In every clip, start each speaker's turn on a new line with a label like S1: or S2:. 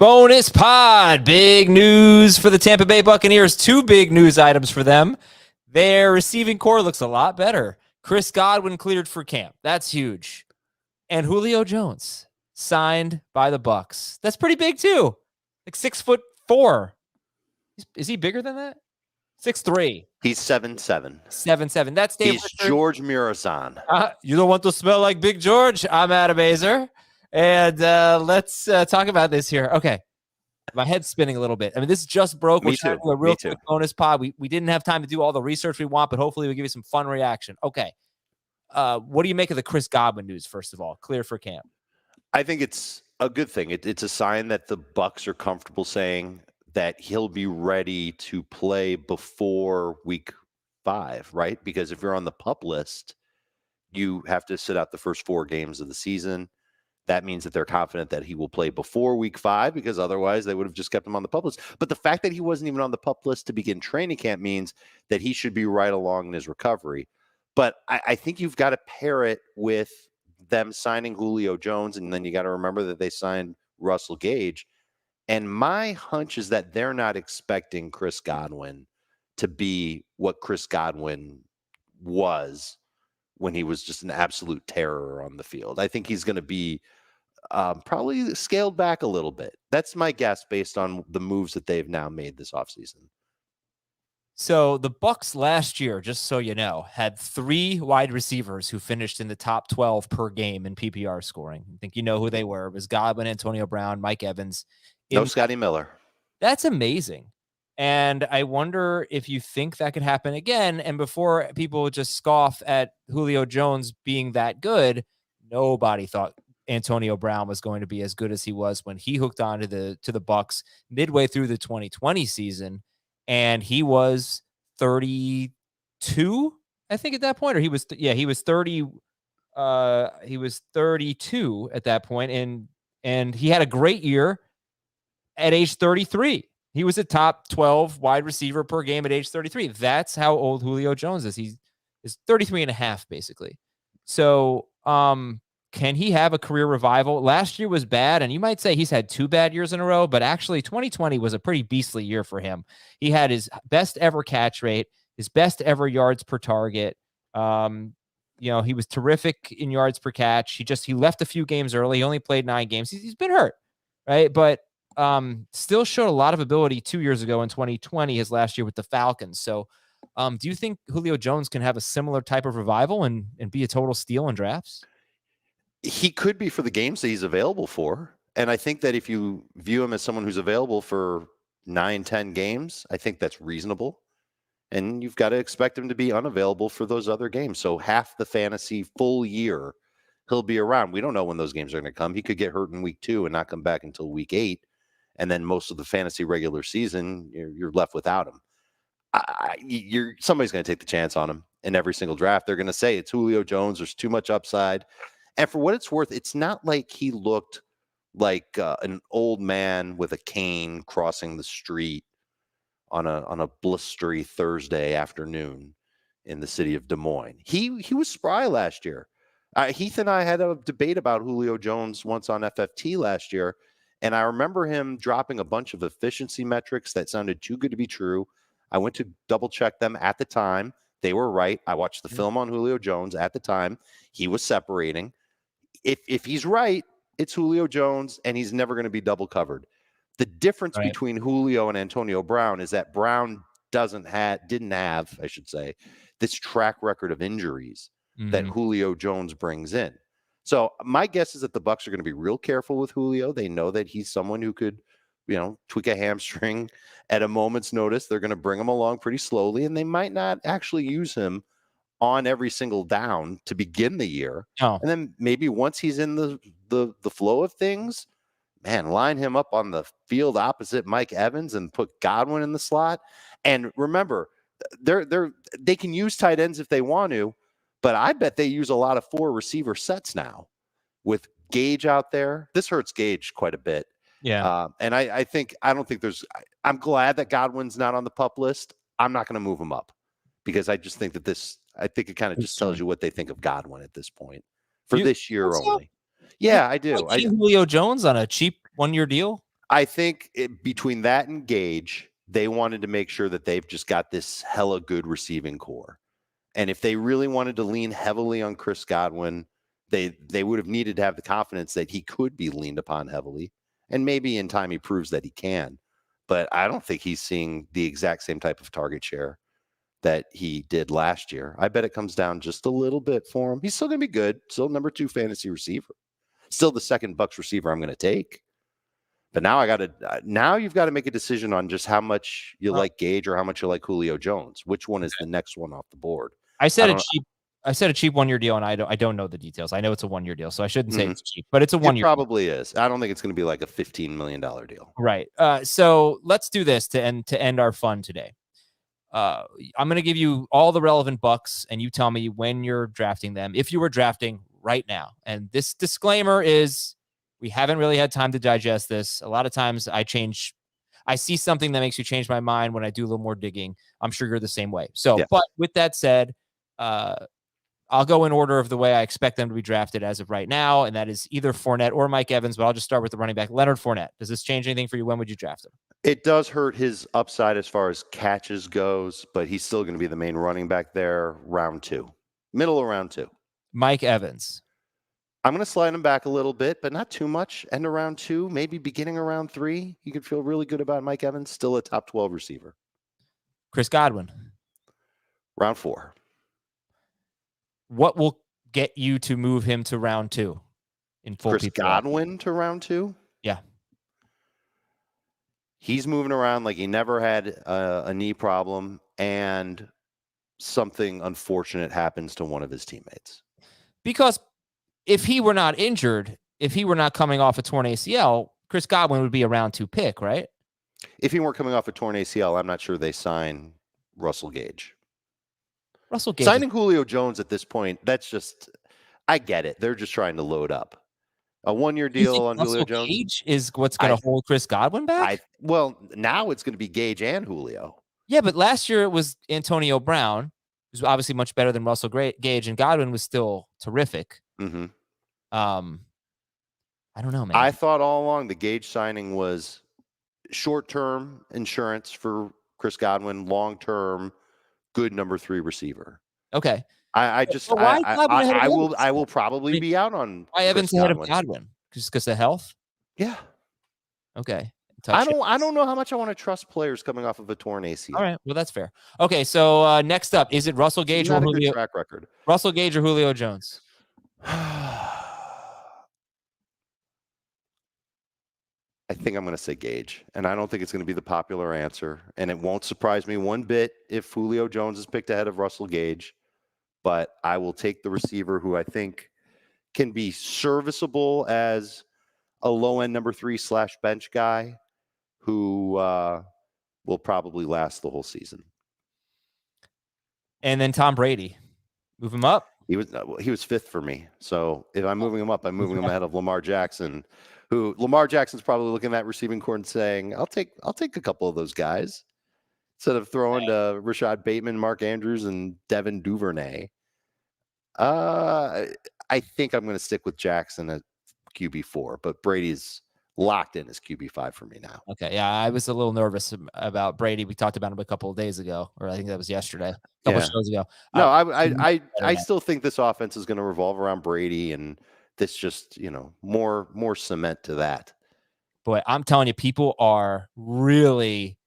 S1: Bonus pod. Big news for the Tampa Bay Buccaneers. Two big news items for them. Their receiving core looks a lot better. Chris Godwin cleared for camp. That's huge. And Julio Jones signed by the Bucs. That's pretty big too. Like 6'4". Is he bigger than that? 6'3".
S2: He's 7'7".
S1: 7'7". That's Dave.
S2: He's George Murasan.
S1: You don't want to smell like Big George. I'm Adam Azer. And let's talk about this here. Okay. My head's spinning a little bit. I mean, this just broke. We're trying to do a real quick bonus pod. We didn't have time to do all the research we want, but hopefully we'll give you some fun reaction. Okay. What do you make of the Chris Godwin news, first of all? Clear for camp.
S2: I think it's a good thing. It's a sign that the Bucs are comfortable saying that he'll be ready to play before week 5, right? Because if you're on the PUP list, you have to sit out the first 4 games of the season. That means that they're confident that he will play before week 5, because otherwise they would have just kept him on the PUP list. But the fact that he wasn't even on the PUP list to begin training camp means that he should be right along in his recovery. But I think you've got to pair it with them signing Julio Jones, and then you got to remember that they signed Russell Gage. And my hunch is that they're not expecting Chris Godwin to be what Chris Godwin was when he was just an absolute terror on the field. I think he's going to be probably scaled back a little bit. That's my guess based on the moves that they've now made this offseason.
S1: So the Bucs last year, just so you know, had 3 wide receivers who finished in the top 12 per game in PPR scoring. I think you know who they were. It was Godwin, Antonio Brown, Mike Evans.
S2: No Scotty Miller.
S1: That's amazing. And I wonder if you think that could happen again. And before people just scoff at Julio Jones being that good, nobody thought Antonio Brown was going to be as good as he was when he hooked on to the Bucs midway through the 2020 season. And he was 32, I think, at that point, or he was 30. He was 32 at that point, and he had a great year at age 33. He was a top 12 wide receiver per game at age 33. That's how old Julio Jones is. He is 33 and a half, basically. So, can he have a career revival? Last year was bad, and you might say he's had 2 bad years in a row, but actually 2020 was a pretty beastly year for him. He had his best ever catch rate, his best ever yards per target. He was terrific in yards per catch. He left a few games early. He only played 9 games. He's been hurt, right? But still showed a lot of ability 2 years ago in 2020, his last year with the Falcons. So do you think Julio Jones can have a similar type of revival and be a total steal in drafts?
S2: He could be for the games that he's available for. And I think that if you view him as someone who's available for 9-10 games, I think that's reasonable. And you've got to expect him to be unavailable for those other games. So half the fantasy full year, he'll be around. We don't know when those games are going to come. He could get hurt in week 2 and not come back until week 8. And then most of the fantasy regular season, you're left without him. Somebody's going to take the chance on him in every single draft. They're going to say it's Julio Jones. There's too much upside. And for what it's worth, it's not like he looked like an old man with a cane crossing the street on a blistery Thursday afternoon in the city of Des Moines. He was spry last year. Heath and I had a debate about Julio Jones once on FFT last year, and I remember him dropping a bunch of efficiency metrics that sounded too good to be true. I went to double check them at the time. They were right. I watched the film on Julio Jones at the time. He was separating. If he's right, it's Julio Jones, and he's never going to be double covered. The difference between Julio and Antonio Brown is that Brown didn't have, I should say, this track record of injuries that Julio Jones brings in. So my guess is that the Bucs are going to be real careful with Julio. They know that he's someone who could, tweak a hamstring at a moment's notice. They're going to bring him along pretty slowly, and they might not actually use him on every single down to begin the year. And then maybe once he's in the flow of things, man, line him up on the field opposite Mike Evans and put Godwin in the slot. And remember, they can use tight ends if they want to, but I bet they use a lot of 4 receiver sets now with Gage out there. This hurts Gage quite a bit.
S1: Yeah.
S2: And I'm glad that Godwin's not on the PUP list. I'm not going to move him up because I just think that it kind of just tells you what they think of Godwin at this point for this year only. Yeah, I do.
S1: Julio Jones on a cheap 1-year deal?
S2: I think between that and Gage, they wanted to make sure that they've just got this hella good receiving core. And if they really wanted to lean heavily on Chris Godwin, they would have needed to have the confidence that he could be leaned upon heavily. And maybe in time he proves that he can. But I don't think he's seeing the exact same type of target share that he did last year. I bet it comes down just a little bit for him. He's still going to be good. Still number 2 fantasy receiver. Still the second Bucs receiver I'm going to take. But now you've got to make a decision on just how much you like Gage or how much you like Julio Jones. Which one is the next one off the board?
S1: I said a cheap 1-year deal, and I don't know the details. I know it's a 1-year deal, so I shouldn't say it's cheap, but it's a 1-year.
S2: It probably is. I don't think it's going to be like a $15 million deal.
S1: Right. So let's do this to end our fun today. I'm going to give you all the relevant Bucs, and you tell me when you're drafting them, if you were drafting right now. And this disclaimer is, we haven't really had time to digest this. A lot of times I see something that makes you change my mind when I do a little more digging. I'm sure you're the same way. So, But with that said, I'll go in order of the way I expect them to be drafted as of right now, and that is either Fournette or Mike Evans, but I'll just start with the running back, Leonard Fournette. Does this change anything for you? When would you draft him?
S2: It does hurt his upside as far as catches goes, but he's still going to be the main running back there, round 2. Middle of round 2.
S1: Mike Evans.
S2: I'm going to slide him back a little bit, but not too much. End of round 2, maybe beginning of round 3. You could feel really good about Mike Evans, still a top 12 receiver.
S1: Chris Godwin.
S2: Round 4.
S1: What will get you to move him to round 2 in full?
S2: Chris Godwin to round 2?
S1: Yeah.
S2: He's moving around like he never had a knee problem, and something unfortunate happens to one of his teammates.
S1: Because if he were not injured, if he were not coming off a torn ACL, Chris Godwin would be a round 2 pick, right?
S2: If he weren't coming off a torn ACL, I'm not sure they sign Russell Gage. Signing Julio Jones at this point, that's just, I get it. They're just trying to load up. A 1-year deal on Julio Jones.
S1: Gage is what's going to hold Chris Godwin back?
S2: Well, now it's going to be Gage and Julio.
S1: Yeah, but last year it was Antonio Brown, who's obviously much better than Russell Gage, and Godwin was still terrific.
S2: Mm-hmm.
S1: I don't know, man.
S2: I thought all along the Gage signing was short-term insurance for Chris Godwin, long-term good number 3 receiver.
S1: Okay.
S2: I will probably be out on
S1: why Evans ahead of Godwin? Just because of health?
S2: Yeah.
S1: Okay.
S2: I don't know how much I want to trust players coming off of a torn ACL.
S1: All right. Well, that's fair. Okay. So next up, is it Russell Gage or Julio?
S2: Track record.
S1: Russell Gage or Julio Jones?
S2: I think I'm going to say Gage, and I don't think it's going to be the popular answer, and it won't surprise me one bit if Julio Jones is picked ahead of Russell Gage, but I will take the receiver who I think can be serviceable as a low-end number 3 / bench guy who will probably last the whole season.
S1: And then Tom Brady. Move him up?
S2: He was 5th for me, so if I'm moving him up, I'm moving him ahead of Lamar Jackson, who Lamar Jackson's probably looking at that receiving core and saying, I'll take a couple of those guys instead of throwing to Rashad Bateman, Mark Andrews, and Devin Duvernay. I think I'm going to stick with Jackson at QB4, but Brady's locked in as QB5 for me now.
S1: Okay, yeah, I was a little nervous about Brady. We talked about him a couple of days ago, or I think that was yesterday, a couple shows ago.
S2: No, I still think this offense is going to revolve around Brady, and this just, more cement to that.
S1: Boy, I'm telling you, people are really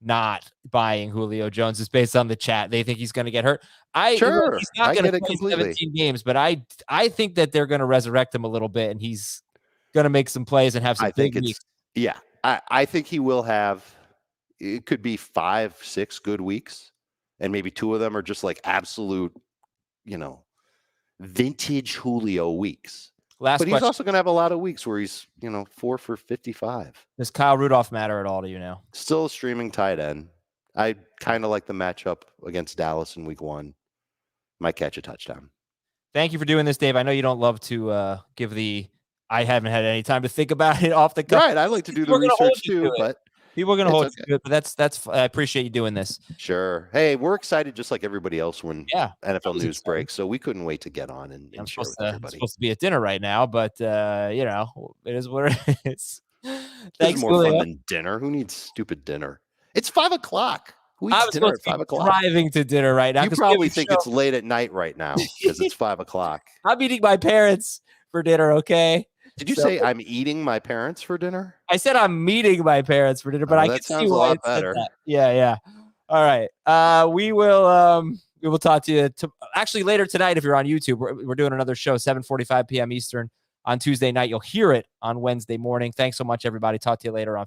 S1: not buying Julio Jones just based on the chat. They think he's going to get hurt. He's not going to play 17 games, but I think that they're going to resurrect him a little bit, and he's going to make some plays and have some big weeks.
S2: Yeah, I think he will have. It could be 5-6 good weeks, and maybe 2 of them are just like absolute, vintage Julio weeks. But he's also going to have a lot of weeks where he's, 4 for 55.
S1: Does Kyle Rudolph matter at all to you now?
S2: Still a streaming tight end. I kind of like the matchup against Dallas in week 1. Might catch a touchdown.
S1: Thank you for doing this, Dave. I know you don't love to give I haven't had any time to think about it off the cuff.
S2: Right. I like to do the research too, but
S1: people are going to hold you to it. But that's I appreciate you doing this.
S2: Sure. Hey, we're excited just like everybody else when NFL news
S1: exciting.
S2: breaks. So we couldn't wait to get on and share with everybody.
S1: I'm supposed to be at dinner right now, but it is what it is.
S2: This
S1: Thanks,
S2: is more
S1: Julio.
S2: fun than dinner. Who needs stupid dinner? It's 5 o'clock. Who eats
S1: I'm
S2: dinner
S1: supposed
S2: at
S1: to be
S2: 5 o'clock?
S1: driving to dinner right now.
S2: You
S1: 'Cause we have
S2: probably
S1: a
S2: think
S1: show.
S2: it's late at night right now because it's 5 o'clock.
S1: I'm meeting my parents for dinner, okay?
S2: Did you
S1: So-
S2: say I'm eating my parents for dinner?
S1: I said I'm meeting my parents for dinner, but
S2: Oh,
S1: I
S2: that
S1: can see
S2: sounds a
S1: why
S2: lot
S1: it said
S2: better.
S1: that. Yeah. All right. We will talk to you actually later tonight if you're on YouTube. We're doing another show, 7:45 p.m. Eastern on Tuesday night. You'll hear it on Wednesday morning. Thanks so much, everybody. Talk to you later on.